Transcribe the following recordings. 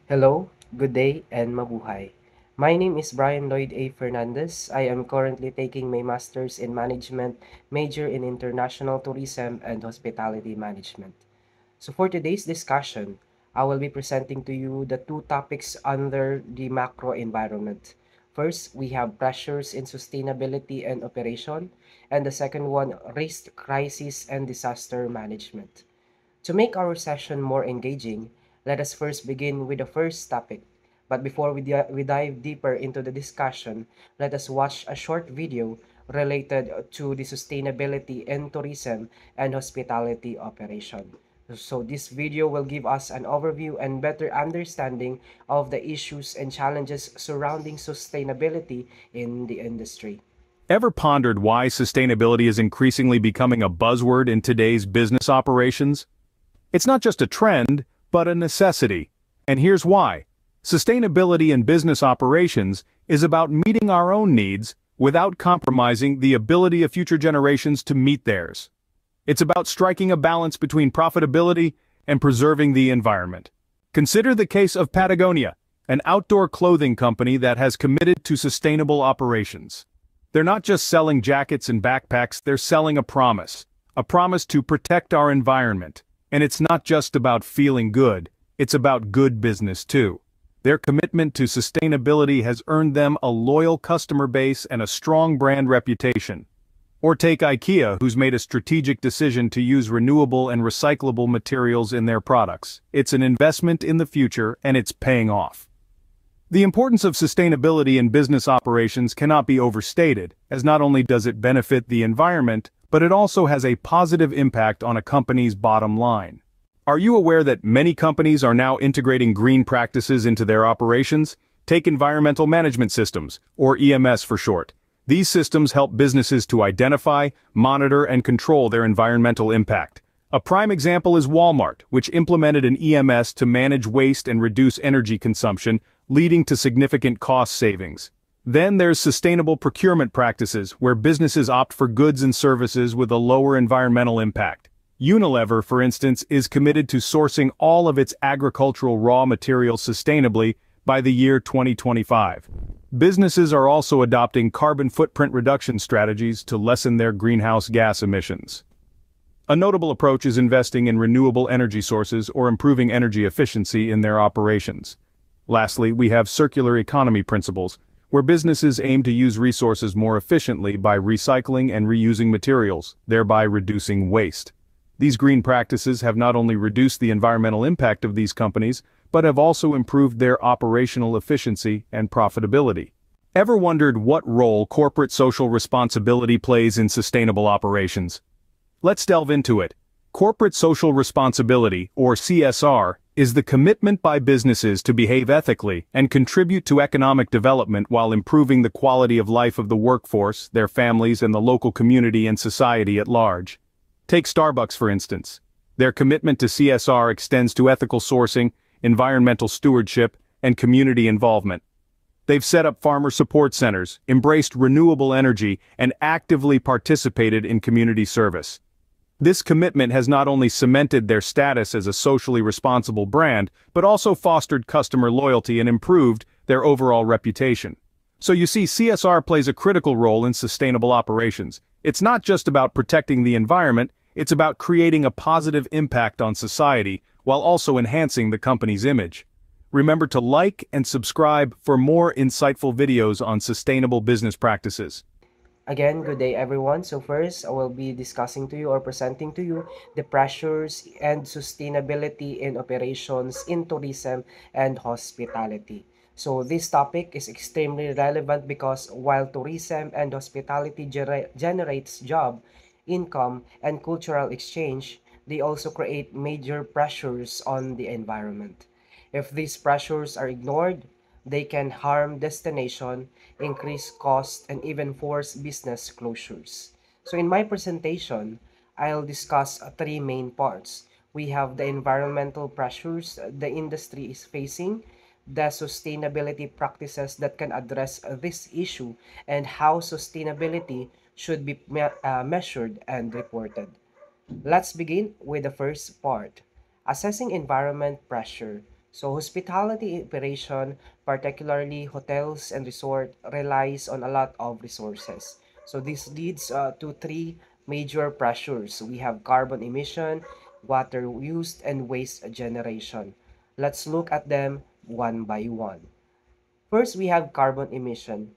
Hello, good day, and mabuhay. My name is Brian Lloyd A. Fernandez. I am currently taking my master's in management, major in international tourism and hospitality management. So for today's discussion, I will be presenting to you the two topics under the macro environment. First, we have pressures in sustainability and operation, and the second one, risk, crisis, and disaster management. To make our session more engaging, let us first begin with the first topic. But before we dive deeper into the discussion, let us watch a short video related to the sustainability in tourism and hospitality operation. So this video will give us an overview and better understanding of the issues and challenges surrounding sustainability in the industry. Ever pondered why sustainability is increasingly becoming a buzzword in today's business operations? It's not just a trend, but a necessity. And here's why. Sustainability in business operations is about meeting our own needs without compromising the ability of future generations to meet theirs. It's about striking a balance between profitability and preserving the environment. Consider the case of Patagonia, an outdoor clothing company that has committed to sustainable operations. They're not just selling jackets and backpacks, they're selling a promise to protect our environment. And it's not just about feeling good, it's about good business too. Their commitment to sustainability has earned them a loyal customer base and a strong brand reputation. Or take IKEA, who's made a strategic decision to use renewable and recyclable materials in their products. It's an investment in the future, and it's paying off. The importance of sustainability in business operations cannot be overstated, as not only does it benefit the environment, but it also has a positive impact on a company's bottom line. Are you aware that many companies are now integrating green practices into their operations? Take environmental management systems, or EMS for short. These systems help businesses to identify, monitor, and control their environmental impact. A prime example is Walmart, which implemented an EMS to manage waste and reduce energy consumption, leading to significant cost savings. Then there's sustainable procurement practices, where businesses opt for goods and services with a lower environmental impact. Unilever, for instance, is committed to sourcing all of its agricultural raw materials sustainably by the year 2025. Businesses are also adopting carbon footprint reduction strategies to lessen their greenhouse gas emissions. A notable approach is investing in renewable energy sources or improving energy efficiency in their operations. Lastly, we have circular economy principles, where businesses aim to use resources more efficiently by recycling and reusing materials, thereby reducing waste. These green practices have not only reduced the environmental impact of these companies, but have also improved their operational efficiency and profitability. Ever wondered what role corporate social responsibility plays in sustainable operations? Let's delve into it. Corporate social responsibility, or CSR, is the commitment by businesses to behave ethically and contribute to economic development while improving the quality of life of the workforce, their families, and the local community and society at large. Take Starbucks, for instance. Their commitment to CSR extends to ethical sourcing, environmental stewardship, and community involvement. They've set up farmer support centers, embraced renewable energy, and actively participated in community service. This commitment has not only cemented their status as a socially responsible brand, but also fostered customer loyalty and improved their overall reputation. So you see, CSR plays a critical role in sustainable operations. It's not just about protecting the environment, it's about creating a positive impact on society, while also enhancing the company's image. Remember to like and subscribe for more insightful videos on sustainable business practices. Again, good day everyone. So first, I will be discussing to you or presenting to you the pressures and sustainability in operations in tourism and hospitality. So this topic is extremely relevant because while tourism and hospitality generates job, income, and cultural exchange, they also create major pressures on the environment. If these pressures are ignored, they can harm destination, increase cost, and even force business closures. So in my presentation, I'll discuss three main parts. We have the environmental pressures the industry is facing, the sustainability practices that can address this issue, and how sustainability should be measured and reported. Let's begin with the first part, assessing environment pressure. So hospitality operation, particularly hotels and resort, relies on a lot of resources. So this leads to three major pressures. We have carbon emission, water use, and waste generation. Let's look at them one by one. First, we have carbon emission.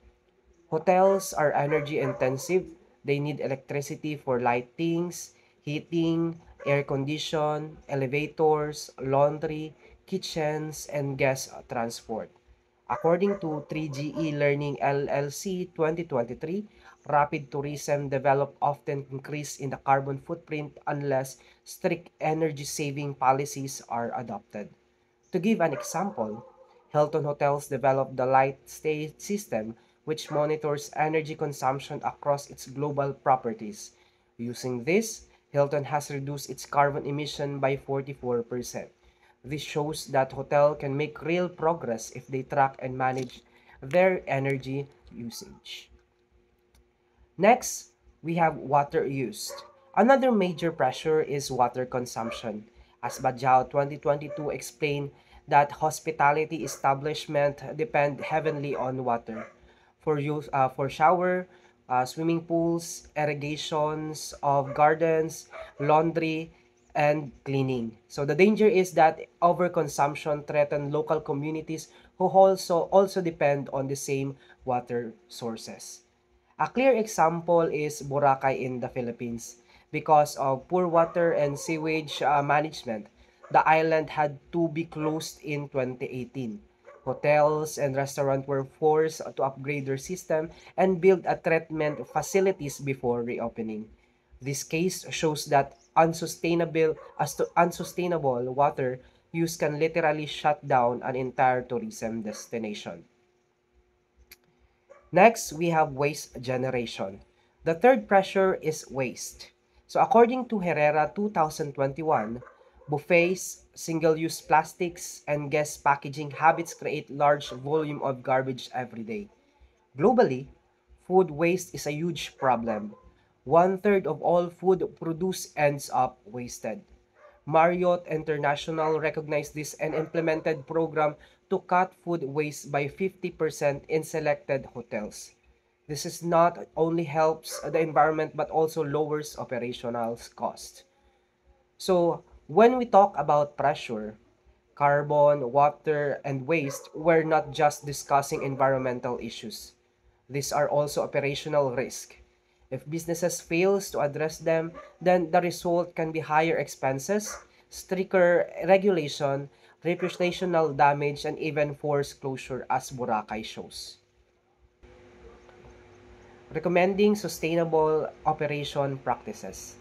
Hotels are energy intensive. They need electricity for lightings, heating, air condition, elevators, laundry, kitchens, and guest transport. According to 3GE Learning LLC 2023, rapid tourism develop often increase in the carbon footprint unless strict energy saving policies are adopted. To give an example, Hilton Hotels developed the Light Stay system, which monitors energy consumption across its global properties. Using this, Hilton has reduced its carbon emission by 44%. This shows that hotel can make real progress if they track and manage their energy usage. Next, we have water used. Another major pressure is water consumption. As Bajao 2022 explained that hospitality establishment depend heavily on water for shower, swimming pools, irrigations of gardens, laundry, and cleaning. So the danger is that overconsumption threaten local communities who also depend on the same water sources. A clear example is Boracay in the Philippines. Because of poor water and sewage management, the island had to be closed in 2018. Hotels and restaurants were forced to upgrade their system and build a treatment facilities before reopening. This case shows that unsustainable water use can literally shut down an entire tourism destination. Next, we have waste generation. The third pressure is waste. So according to Herrera 2021, buffets, single-use plastics, and guest packaging habits create large volume of garbage every day. Globally, food waste is a huge problem. One-third of all food produced ends up wasted. Marriott International recognized this and implemented program to cut food waste by 50% in selected hotels. This is not only helps the environment but also lowers operational cost. So, when we talk about pressure, carbon, water, and waste, we're not just discussing environmental issues. These are also operational risk. If businesses fails to address them, then the result can be higher expenses, stricter regulation, reputational damage, and even forced closure as Boracay shows. Recommending sustainable operation practices.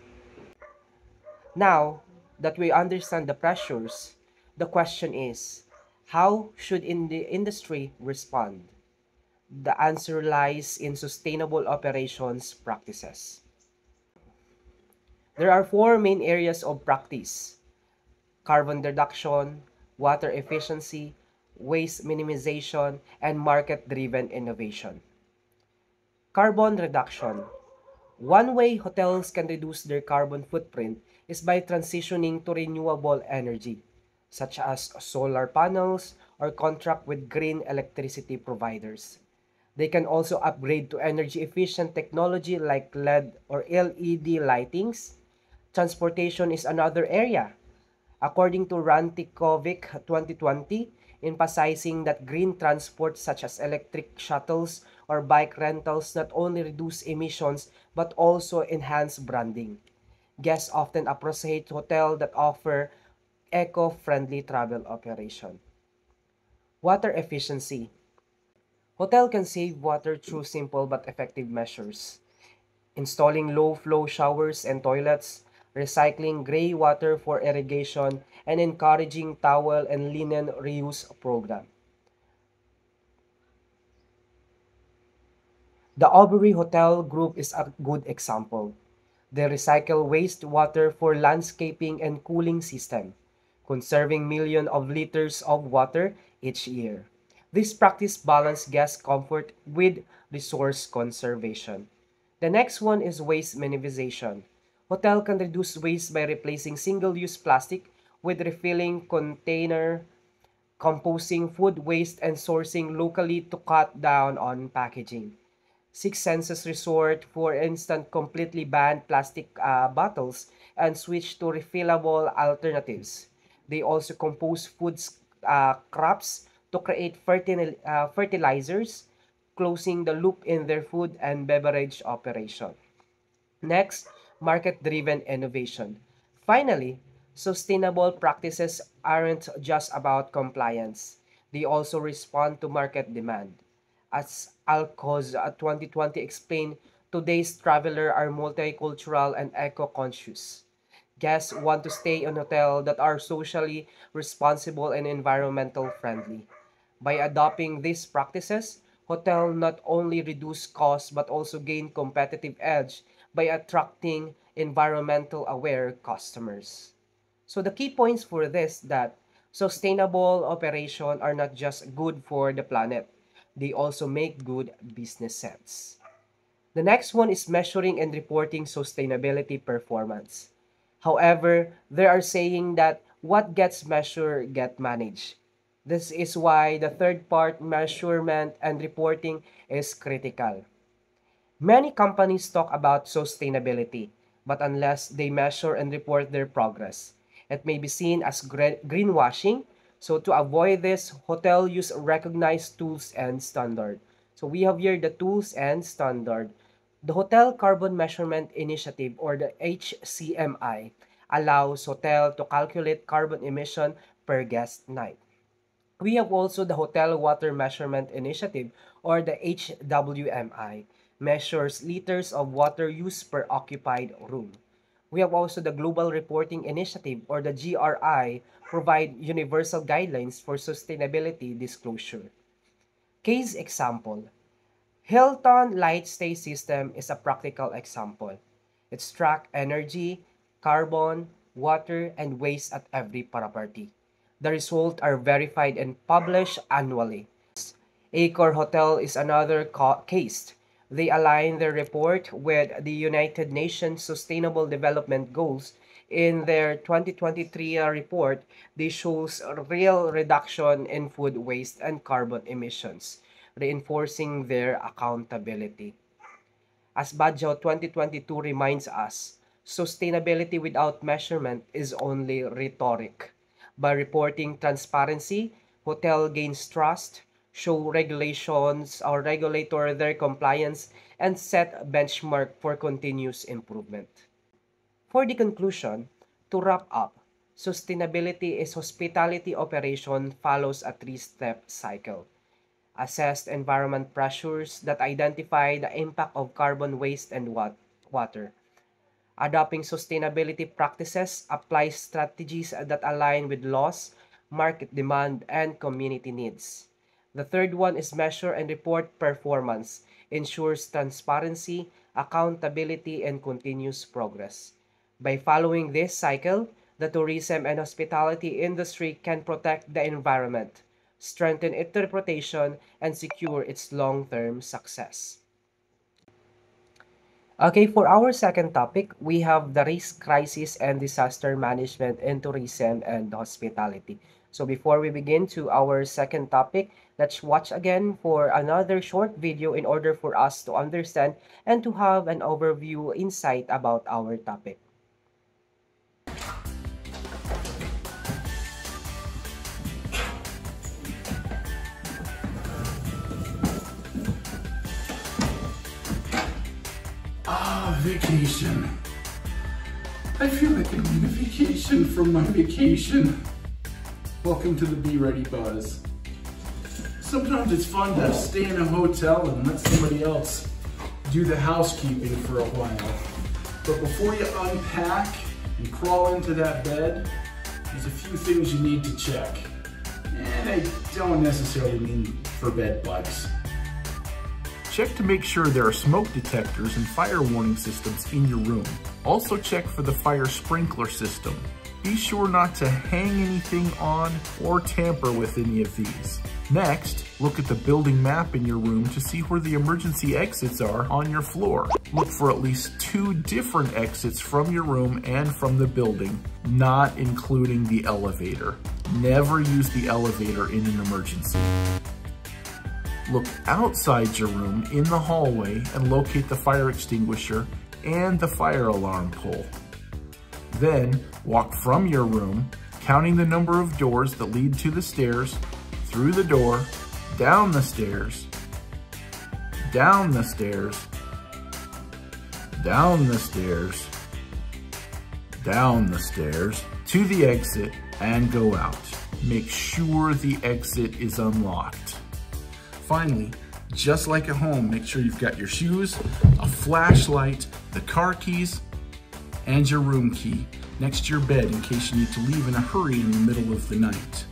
Now that we understand the pressures, the question is, how should the industry respond? The answer lies in sustainable operations practices. There are four main areas of practice: carbon reduction, water efficiency, waste minimization, and market-driven innovation. Carbon reduction. One way hotels can reduce their carbon footprint is by transitioning to renewable energy, such as solar panels or contract with green electricity providers. They can also upgrade to energy efficient technology like LED or LED lightings. Transportation is another area. According to Rantikovic 2020, emphasizing that green transport such as electric shuttles or bike rentals not only reduce emissions but also enhance branding. Guests often appreciate hotels that offer eco-friendly travel operation. Water efficiency. Hotel can save water through simple but effective measures. Installing low-flow showers and toilets, recycling gray water for irrigation, and encouraging towel and linen reuse program. The Aubrey Hotel Group is a good example. They recycle wastewater for landscaping and cooling system, conserving millions of liters of water each year. This practice balances guest comfort with resource conservation. The next one is waste minimization. Hotel can reduce waste by replacing single-use plastic with refilling container, composting food waste and sourcing locally to cut down on packaging. Six Senses Resort, for instance, completely banned plastic bottles and switched to refillable alternatives. They also compose food crops to create fertilizers, closing the loop in their food and beverage operation. Next, market-driven innovation. Finally, sustainable practices aren't just about compliance. They also respond to market demand. As Alcoz 2020 explained, today's traveler are multicultural and eco-conscious. Guests want to stay in hotels that are socially responsible and environmental friendly. By adopting these practices, hotels not only reduce costs but also gain competitive edge by attracting environmental aware customers. So the key points for this that sustainable operation are not just good for the planet, they also make good business sense. The next one is measuring and reporting sustainability performance. However, they are saying that what gets measured get managed. This is why the third part, measurement and reporting, is critical. Many companies talk about sustainability, but unless they measure and report their progress, it may be seen as greenwashing. So to avoid this, hotel use recognized tools and standard. So we have here the tools and standard. The Hotel Carbon Measurement Initiative, or the HCMI, allows hotel to calculate carbon emission per guest night. We have also the Hotel Water Measurement Initiative, or the HWMI, measures liters of water used per occupied room. We have also the Global Reporting Initiative, or the GRI, provide universal guidelines for sustainability disclosure. Case example. Hilton Light Stay System is a practical example. It tracks energy, carbon, water, and waste at every property. The results are verified and published annually. Accor Hotel is another case. They align their report with the United Nations Sustainable Development Goals. In their 2023 report, they shows a real reduction in food waste and carbon emissions, reinforcing their accountability. As Badjao 2022 reminds us, sustainability without measurement is only rhetoric. By reporting transparency, hotel gains trust, show regulations or regulator their compliance, and set benchmark for continuous improvement. For the conclusion, to wrap up, sustainability is hospitality operation follows a three-step cycle. Assess environment pressures that identify the impact of carbon waste and water. Adopting sustainability practices applies strategies that align with laws, market demand, and community needs. The third one is measure and report performance, ensures transparency, accountability, and continuous progress. By following this cycle, the tourism and hospitality industry can protect the environment, strengthen its reputation, and secure its long-term success. Okay, for our second topic, we have the risk, crisis, and disaster management in tourism and hospitality. So before we begin to our second topic, let's watch again for another short video in order for us to understand and to have an overview insight about our topic. Vacation. I feel like I need a vacation from my vacation. Welcome to the Be Ready Buzz. Sometimes it's fun to stay in a hotel and let somebody else do the housekeeping for a while. But before you unpack and crawl into that bed, there's a few things you need to check. And I don't necessarily mean for bed bugs. Check to make sure there are smoke detectors and fire warning systems in your room. Also check for the fire sprinkler system. Be sure not to hang anything on or tamper with any of these. Next, look at the building map in your room to see where the emergency exits are on your floor. Look for at least 2 different exits from your room and from the building, not including the elevator. Never use the elevator in an emergency. Look outside your room in the hallway and locate the fire extinguisher and the fire alarm pole. Then walk from your room, counting the number of doors that lead to the stairs, through the door, down the stairs, down the stairs, down the stairs, down the stairs, to the exit, and go out. Make sure the exit is unlocked. Finally, just like at home, make sure you've got your shoes, a flashlight, the car keys, and your room key next to your bed in case you need to leave in a hurry in the middle of the night.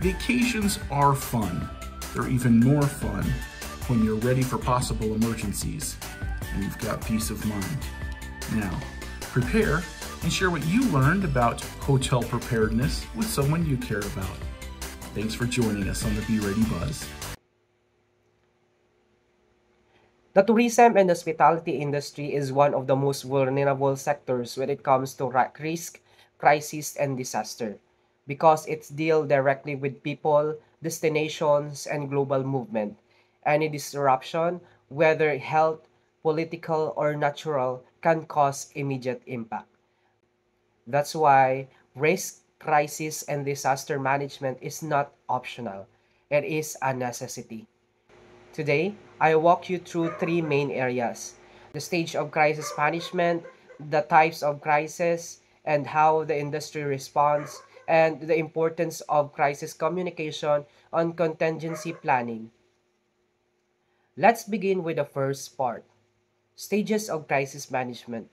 Vacations are fun. They're even more fun when you're ready for possible emergencies and you've got peace of mind. Now, prepare and share what you learned about hotel preparedness with someone you care about. Thanks for joining us on the Be Ready Buzz. The tourism and hospitality industry is one of the most vulnerable sectors when it comes to risk, crisis, and disaster, because it deals directly with people, destinations, and global movement. Any disruption, whether health, political, or natural, can cause immediate impact. That's why risk, crisis, and disaster management is not optional. It is a necessity. Today, I walk you through three main areas: the stage of crisis management, the types of crisis, and how the industry responds, and the importance of crisis communication on contingency planning. Let's begin with the first part: stages of crisis management.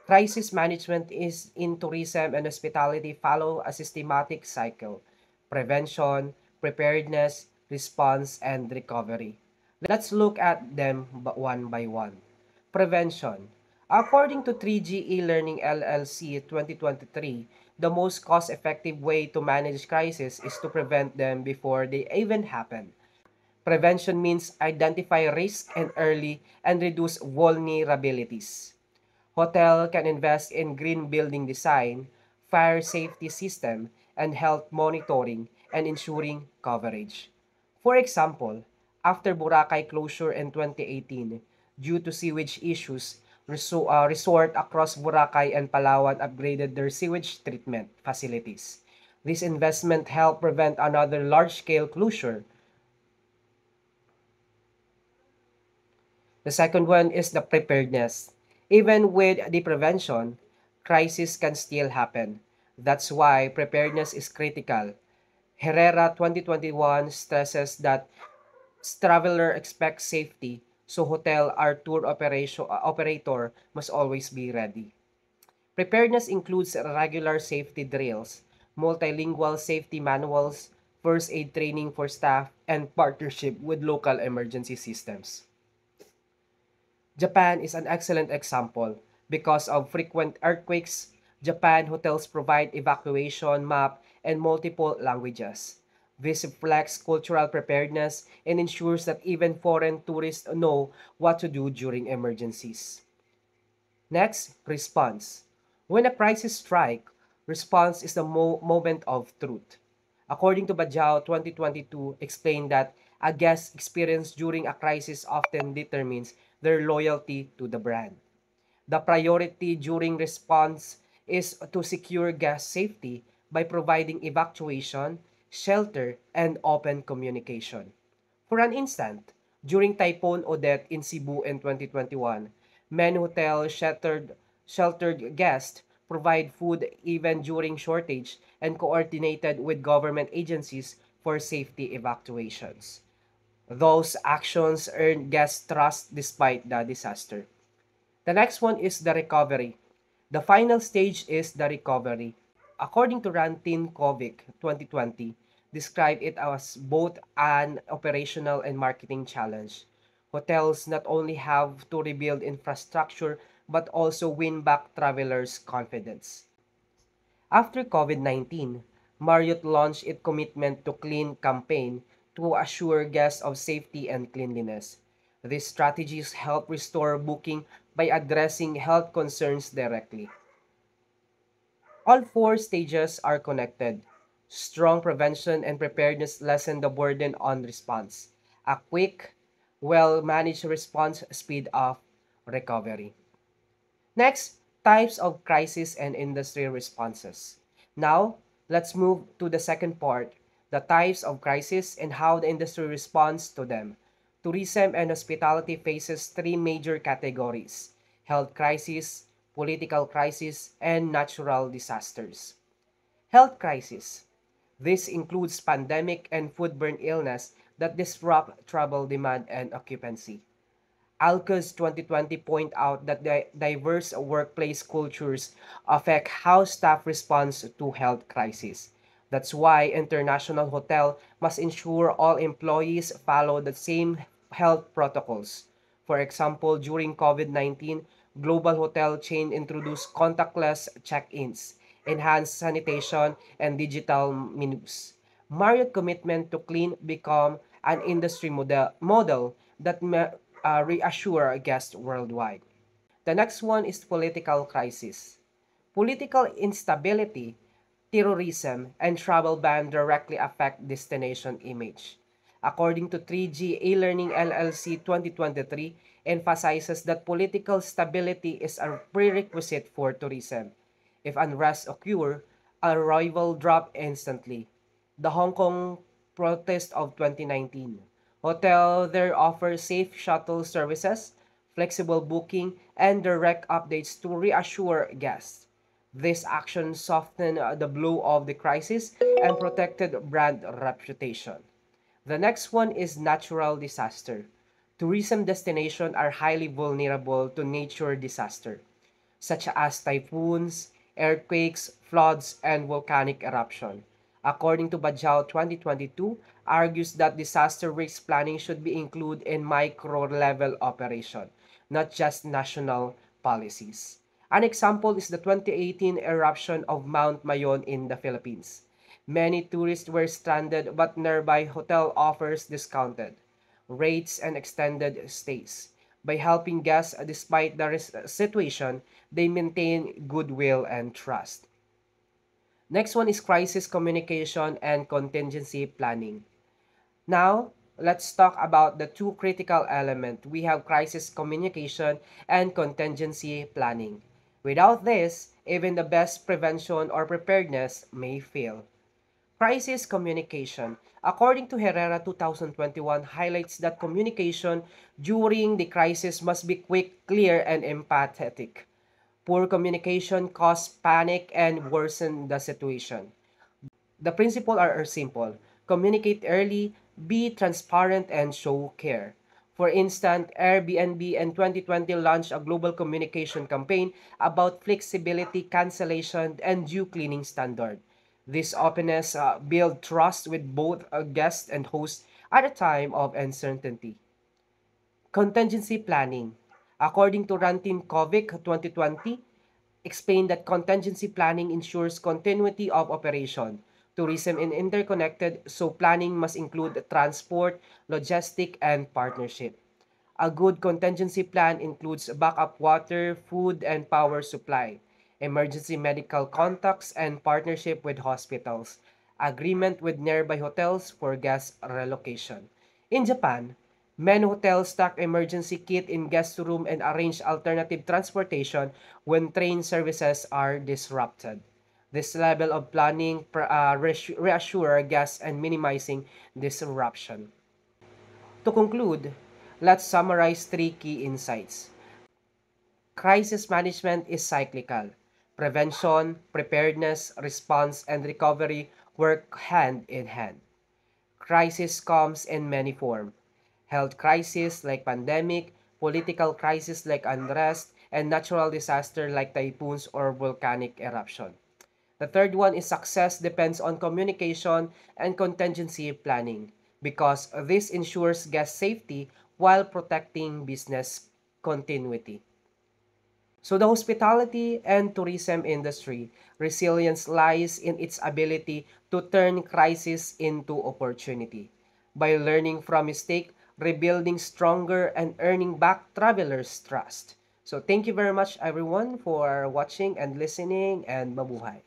Crisis management is in tourism and hospitality follow a systematic cycle: prevention, preparedness, response, and recovery. Let's look at them one by one. Prevention. According to 3GE Learning LLC 2023, the most cost-effective way to manage crises is to prevent them before they even happen. Prevention means identify risk and early and reduce vulnerabilities. Hotel can invest in green building design, fire safety system, and health monitoring and ensuring coverage. For example, after Boracay closure in 2018, due to sewage issues, resort across Boracay and Palawan upgraded their sewage treatment facilities. This investment helped prevent another large-scale closure. The second one is the preparedness. Even with the prevention, crisis can still happen. That's why preparedness is critical. Herrera 2021 stresses that traveler expects safety, so hotel or tour operator must always be ready. Preparedness includes regular safety drills, multilingual safety manuals, first aid training for staff, and partnership with local emergency systems. Japan is an excellent example. Because of frequent earthquakes, Japan hotels provide evacuation map and multiple languages. This reflects cultural preparedness and ensures that even foreign tourists know what to do during emergencies. Next, response. When a crisis strikes, response is the moment of truth. According to Bajao 2022, explained that a guest's experience during a crisis often determines their loyalty to the brand. The priority during response is to secure guest safety by providing evacuation, shelter, and open communication. For an instant, during Typhoon Odette in Cebu in 2021, many hotels sheltered guests, provide food even during shortage, and coordinated with government agencies for safety evacuations. Those actions earned guest trust despite the disaster. The next one is the recovery. The final stage is the recovery. According to Rantin Kovic 2020, described it as both an operational and marketing challenge. Hotels not only have to rebuild infrastructure but also win back travelers' confidence. After COVID-19, Marriott launched its Commitment to Clean campaign to assure guests of safety and cleanliness. These strategies help restore booking by addressing health concerns directly. All four stages are connected. Strong prevention and preparedness lessen the burden on response. A quick, well-managed response speed up recovery. Next, types of crisis and industry responses. Now, let's move to the second part, the types of crisis and how the industry responds to them. Tourism and hospitality faces three major categories: health crisis, political crisis, and natural disasters. Health crisis. This includes pandemic and foodborne illness that disrupt travel demand and occupancy. ALCA's 2020 point out that the diverse workplace cultures affect how staff responds to health crisis. That's why international hotel must ensure all employees follow the same health protocols. For example, during COVID-19, global hotel chain introduced contactless check-ins, enhanced sanitation, and digital menus. Marriott commitment to clean become an industry model that reassure guests worldwide. The next one is political crisis. Political instability, terrorism, and travel ban directly affect destination image. According to 3G A-Learning LLC 2023, emphasizes that political stability is a prerequisite for tourism. If unrest occur, arrival drop instantly. The Hong Kong protest of 2019. Hotel there offers safe shuttle services, flexible booking, and direct updates to reassure guests. This action softened the blow of the crisis and protected brand reputation. The next one is natural disaster. Tourism destinations are highly vulnerable to nature disaster, such as typhoons, earthquakes, floods, and volcanic eruption. According to Bajau 2022, argues that disaster risk planning should be included in micro-level operation, not just national policies. An example is the 2018 eruption of Mount Mayon in the Philippines. Many tourists were stranded but nearby hotel offers discounted rates and extended stays. By helping guests despite the situation, they maintain goodwill and trust. Next one is crisis communication and contingency planning. Now, let's talk about the two critical elements. We have crisis communication and contingency planning. Without this, even the best prevention or preparedness may fail. Crisis communication. According to Herrera 2021, highlights that communication during the crisis must be quick, clear, and empathetic. Poor communication causes panic and worsen the situation. The principles are simple. Communicate early, be transparent, and show care. For instance, Airbnb in 2020 launched a global communication campaign about flexibility, cancellation, and due cleaning standard. This openness builds trust with both guests and hosts at a time of uncertainty. Contingency planning. According to Rantin Kovic 2020, explained that contingency planning ensures continuity of operation. Tourism is interconnected, so planning must include transport, logistic, and partnership. A good contingency plan includes backup water, food, and power supply, emergency medical contacts, and partnership with hospitals, agreement with nearby hotels for guest relocation. In Japan, many hotels stock emergency kit in guest room and arrange alternative transportation when train services are disrupted. This level of planning reassure guests and minimizing disruption. To conclude, let's summarize three key insights. Crisis management is cyclical. Prevention, preparedness, response, and recovery work hand in hand. Crisis comes in many forms: health crisis like pandemic, political crisis like unrest, and natural disaster like typhoons or volcanic eruption. The third one is success depends on communication and contingency planning because this ensures guest safety while protecting business continuity. So the hospitality and tourism industry, resilience lies in its ability to turn crisis into opportunity. By learning from mistake, rebuilding stronger, and earning back travelers' trust. So thank you very much everyone for watching and listening, and mabuhay.